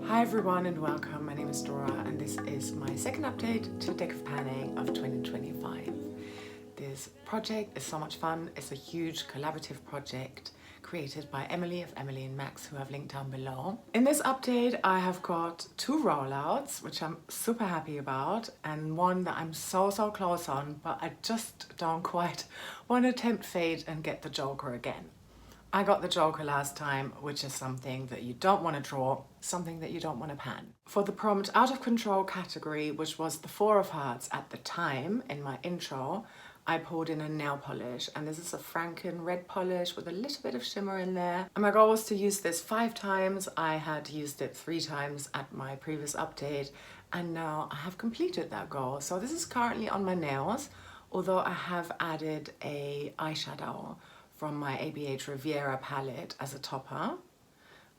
Hi everyone and welcome. My name is Dora and this is my second update to Deck of Panning of 2025. This project is so much fun. It's a huge collaborative project created by Emily of Emily and Max, who I've linked down below. In this update I have got 2 rollouts which I'm super happy about, and one that I'm so close on, but I just don't quite want to tempt fate and get the Joker again. I got the Joker last time, which is something that you don't want to draw, something that you don't want to pan. For the prompt Out of Control category, which was the 4 of Hearts at the time in my intro, I pulled in a nail polish, and this is a Franken red polish with a little bit of shimmer in there. And my goal was to use this 5 times. I had used it 3 times at my previous update, and now I have completed that goal. So this is currently on my nails, although I have added a eyeshadow from my ABH Riviera palette as a topper,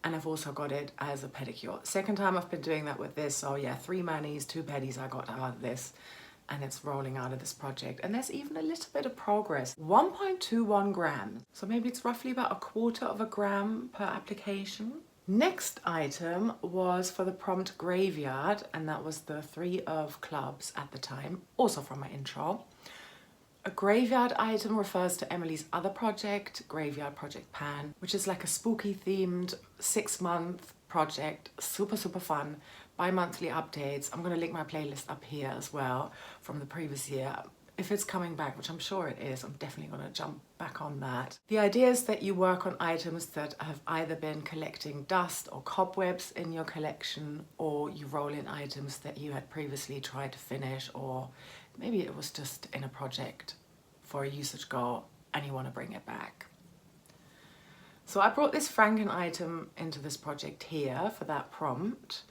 and I've also got it as a pedicure. Second time I've been doing that with this, so yeah, 3 manis, 2 pedis I got out of this, and it's rolling out of this project. And there's even a little bit of progress. 1.21 grams, so maybe it's roughly about 1/4 of a gram per application. Next item was for the prompt Graveyard, and that was the 3 of Clubs at the time, also from my intro. A graveyard item refers to Emily's other project, Graveyard Project Pan, which is like a spooky themed 6-month project, super fun, bi-monthly updates. I'm going to link my playlist up here as well from the previous year. If it's coming back, which I'm sure it is, I'm definitely going to jump back on that. The idea is that you work on items that have either been collecting dust or cobwebs in your collection, or you roll in items that you had previously tried to finish, or maybe it was just in a project for a usage goal and you want to bring it back. So I brought this Franken item into this project here for that prompt,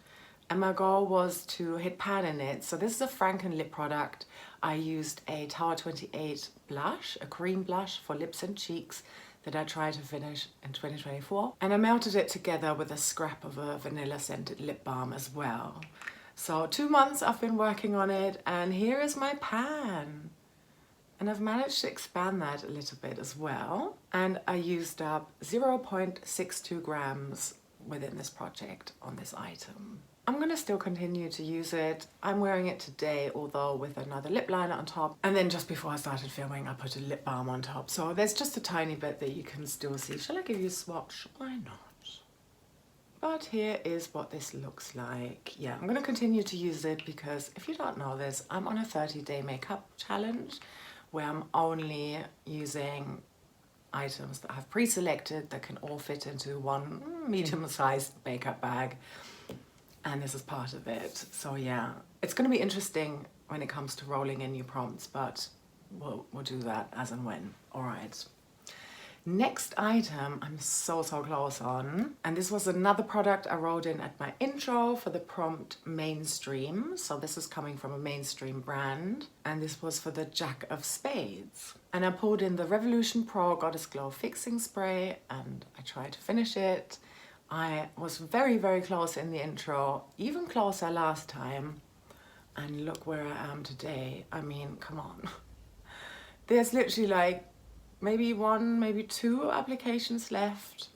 and my goal was to hit pan in it. So this is a Franken lip product. I used a Tower 28 blush, a cream blush for lips and cheeks that I tried to finish in 2024. And I melted it together with a scrap of a vanilla scented lip balm as well. So 2 months I've been working on it, and here is my pan. And I've managed to expand that a little bit as well. And I used up 0.62 grams within this project on this item. I'm going to still continue to use it. I'm wearing it today, although with another lip liner on top. And then just before I started filming, I put a lip balm on top. So there's just a tiny bit that you can still see. Shall I give you a swatch? Why not? But here is what this looks like. Yeah, I'm going to continue to use it because if you don't know this, I'm on a 30-day makeup challenge where I'm only using items that I've pre-selected that can all fit into one medium-sized makeup bag. And this is part of it. So yeah, it's going to be interesting when it comes to rolling in new prompts, but we'll do that as and when. All right. Next item I'm so close on, and this was another product I rolled in at my intro for the prompt Mainstream. So this is coming from a mainstream brand, and this was for the Jack of Spades. And I pulled in the Revolution Pro Goddess Glow Fixing Spray, and I tried to finish it. I was very close in the intro, even closer last time, and look where I am today. I mean, come on. There's literally like maybe 1, maybe 2 applications left,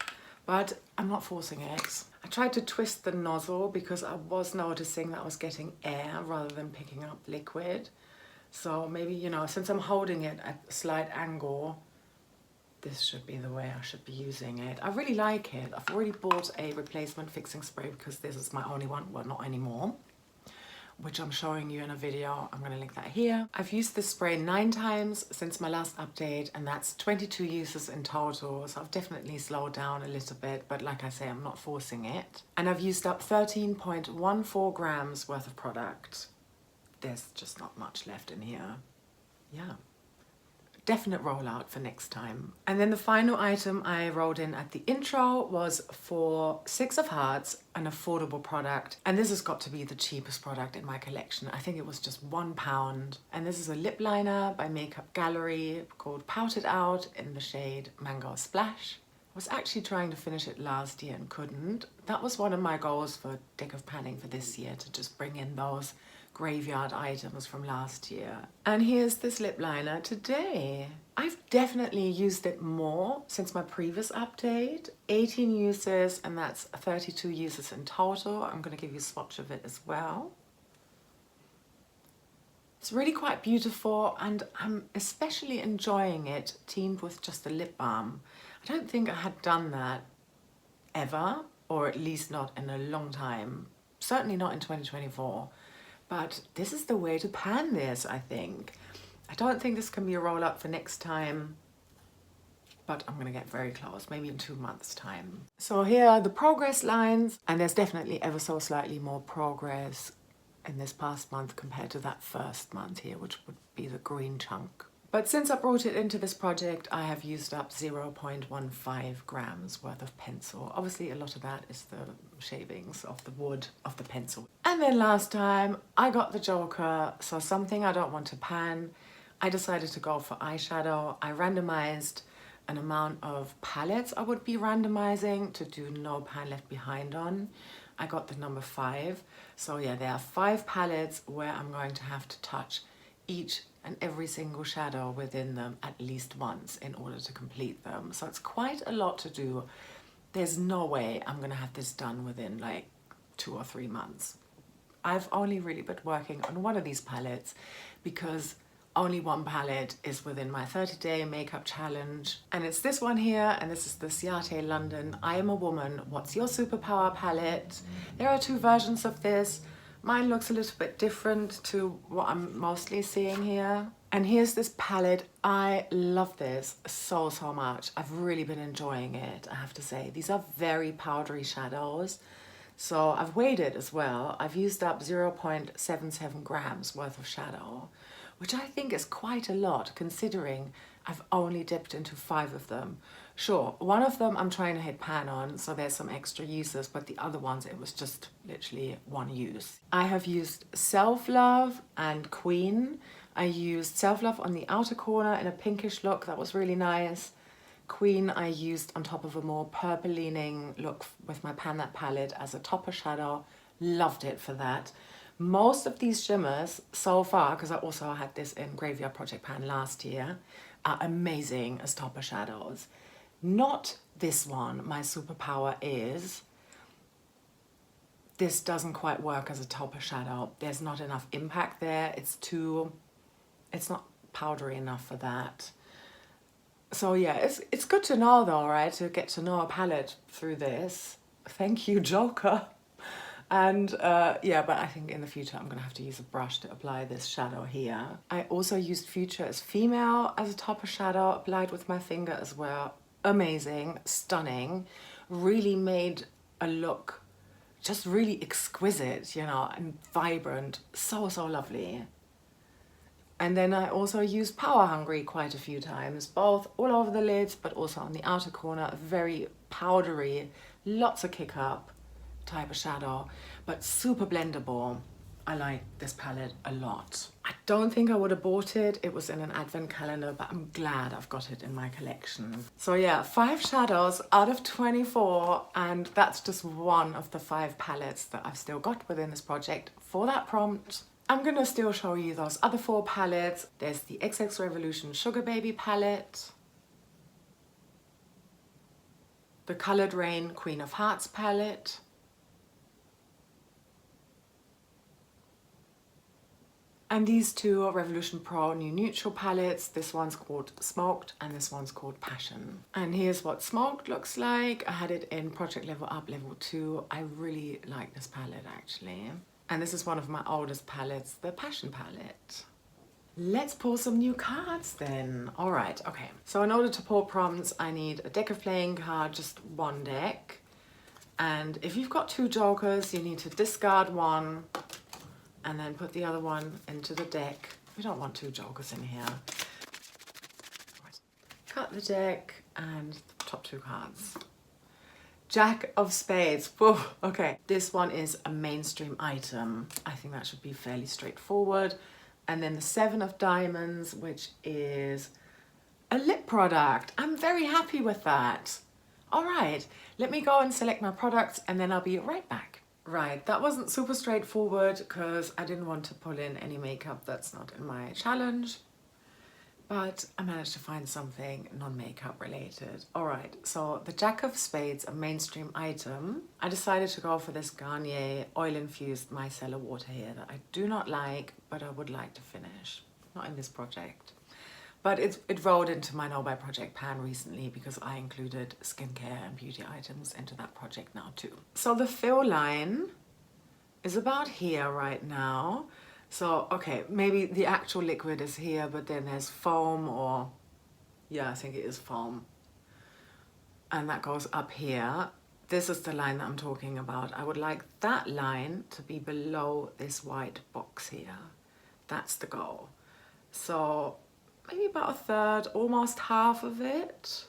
but I'm not forcing it. I tried to twist the nozzle because I was noticing that I was getting air rather than picking up liquid. So maybe, you know, since I'm holding it at a slight angle, this should be the way I should be using it. I really like it. I've already bought a replacement fixing spray because this is my only one, well, not anymore, which I'm showing you in a video. I'm going to link that here. I've used this spray 9 times since my last update, and that's 22 uses in total. So I've definitely slowed down a little bit, but like I say, I'm not forcing it. And I've used up 13.14 grams worth of product. There's just not much left in here. Yeah. Definite rollout for next time. And then the final item I rolled in at the intro was for 6 of Hearts, an affordable product. And this has got to be the cheapest product in my collection. I think it was just £1. And this is a lip liner by Makeup Gallery called Pouted Out in the shade Mango Splash. I was actually trying to finish it last year and couldn't. That was one of my goals for Deck of Panning for this year, to just bring in those graveyard items from last year. And here's this lip liner today. I've definitely used it more since my previous update. 18 uses, and that's 32 uses in total. I'm going to give you a swatch of it as well. It's really quite beautiful, and I'm especially enjoying it teamed with just a lip balm. I don't think I had done that ever, or at least not in a long time. Certainly not in 2024. But this is the way to pan this, I think. I don't think this can be a roll up for next time, but I'm gonna get very close, maybe in 2 months' time. So here are the progress lines, and there's definitely ever so slightly more progress in this past month compared to that first month here, which would be the green chunk. But since I brought it into this project, I have used up 0.15 grams worth of pencil. Obviously, a lot of that is the shavings of the wood of the pencil. And then last time, I got the Joker, so something I don't want to pan. I decided to go for eyeshadow. I randomized an amount of palettes I would be randomizing to do no pan left behind on. I got the number 5. So yeah, there are 5 palettes where I'm going to have to touch each and every single shadow within them at least once in order to complete them. So it's quite a lot to do. There's no way I'm gonna have this done within like 2 or 3 months. I've only really been working on one of these palettes because only one palette is within my 30-day makeup challenge. And it's this one here, and this is the Ciate London I Am a Woman, What's Your Superpower palette. There are 2 versions of this. Mine looks a little bit different to what I'm mostly seeing here. And here's this palette. I love this so much. I've really been enjoying it, I have to say. These are very powdery shadows. So I've weighed it as well. I've used up 0.77 grams worth of shadow, which I think is quite a lot considering I've only dipped into 5 of them. Sure, one of them I'm trying to hit pan on, so there's some extra uses, but the other ones, it was just literally 1 use. I have used Self Love and Queen. I used Self Love on the outer corner in a pinkish look, that was really nice. Queen I used on top of a more purple leaning look with my Pan That palette as a topper shadow. Loved it for that. Most of these shimmers so far, because I also had this in Graveyard Project Pan last year, are amazing as topper shadows. Not this one, My Superpower Is. This doesn't quite work as a topper shadow. There's not enough impact there. It's not powdery enough for that. So yeah, it's good to know though, right? To get to know a palette through this. Thank you, Joker. And yeah, but I think in the future I'm gonna have to use a brush to apply this shadow here. I also used Future as Female as a topper shadow, applied with my finger as well. Amazing, stunning, really made a look just really exquisite, you know, and vibrant, so lovely. And then I also used Power Hungry quite a few times, both all over the lids, but also on the outer corner, a very powdery, lots of kick up type of shadow, but super blendable. I like this palette a lot. I don't think I would have bought it. It was in an advent calendar, but I'm glad I've got it in my collection. So yeah, 5 shadows out of 24, and that's just one of the 5 palettes that I've still got within this project for that prompt. I'm gonna still show you those other 4 palettes. There's the XX Revolution Sugar Baby palette, the Colored Rain Queen of Hearts palette, and these 2 are Revolution Pro New Neutral palettes. This one's called Smoked and this one's called Passion. And here's what Smoked looks like. I had it in Project Level Up Level 2. I really like this palette actually. And this is one of my oldest palettes, the Passion palette. Let's pull some new cards then. All right, okay. So in order to pull prompts, I need a deck of playing cards, just 1 deck. And if you've got 2 jokers, you need to discard 1 and then put the other one into the deck. We don't want 2 jokers in here. Cut the deck and the top 2 cards. Jack of Spades. Whoa, okay. This one is a mainstream item. I think that should be fairly straightforward. And then the 7 of Diamonds, which is a lip product. I'm very happy with that. All right, let me go and select my products and then I'll be right back. Right, that wasn't super straightforward because I didn't want to pull in any makeup that's not in my challenge, but I managed to find something non-makeup related. All right, so the Jack of Spades, a mainstream item. I decided to go for this Garnier oil-infused micellar water here that I do not like, but I would like to finish. Not in this project. But it rolled into my No Buy project pan recently because I included skincare and beauty items into that project now too. So the fill line is about here right now. So, okay, maybe the actual liquid is here, but then there's foam or, yeah, I think it is foam. And that goes up here. This is the line that I'm talking about. I would like that line to be below this white box here. That's the goal. So, maybe about a third, almost half of it.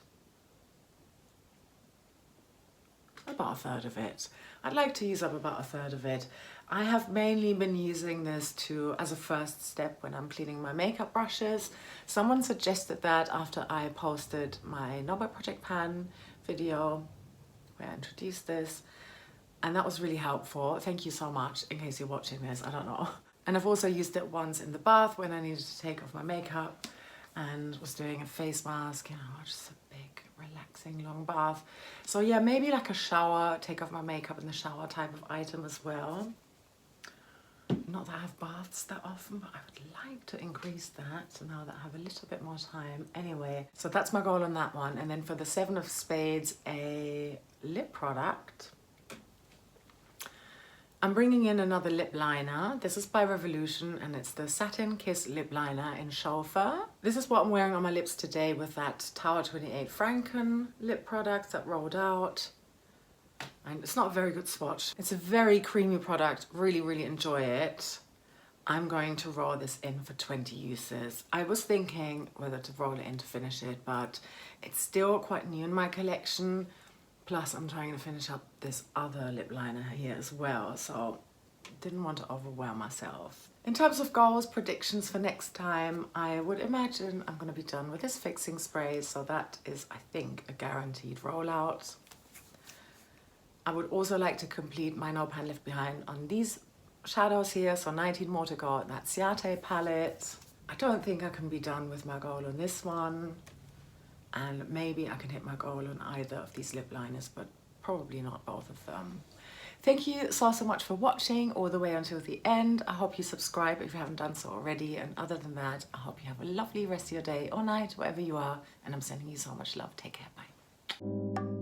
About a third of it. I'd like to use up about a third of it. I have mainly been using this as a first step when I'm cleaning my makeup brushes. Someone suggested that after I posted my No Buy project pan video where I introduced this, and that was really helpful. Thank you so much, in case you're watching this, I don't know. And I've also used it once in the bath when I needed to take off my makeup and was doing a face mask, you know, just a big relaxing long bath. So yeah, maybe like a shower, take off my makeup in the shower type of item as well. Not that I have baths that often, but I would like to increase that now that I have a little bit more time. Anyway, so that's my goal on that one. And then for the Seven of Spades, a lip product. I'm bringing in another lip liner. This is by Revolution and it's the Satin Kiss Lip Liner in Chauffeur. This is what I'm wearing on my lips today with that Tower 28 Franken lip product that rolled out. And it's not a very good swatch. It's a very creamy product, really, really enjoy it. I'm going to roll this in for 20 uses. I was thinking whether to roll it in to finish it, but it's still quite new in my collection. Plus, I'm trying to finish up this other lip liner here as well, so didn't want to overwhelm myself. In terms of goals, predictions for next time, I would imagine I'm going to be done with this fixing spray, so that is, I think, a guaranteed rollout. I would also like to complete my No Pan Left Behind on these shadows here, so 19 more to go, that Ciate palette. I don't think I can be done with my goal on this one. And maybe I can hit my goal on either of these lip liners, but probably not both of them. Thank you so much for watching all the way until the end. I hope you subscribe if you haven't done so already. And other than that, I hope you have a lovely rest of your day or night, wherever you are. And I'm sending you so much love. Take care. Bye.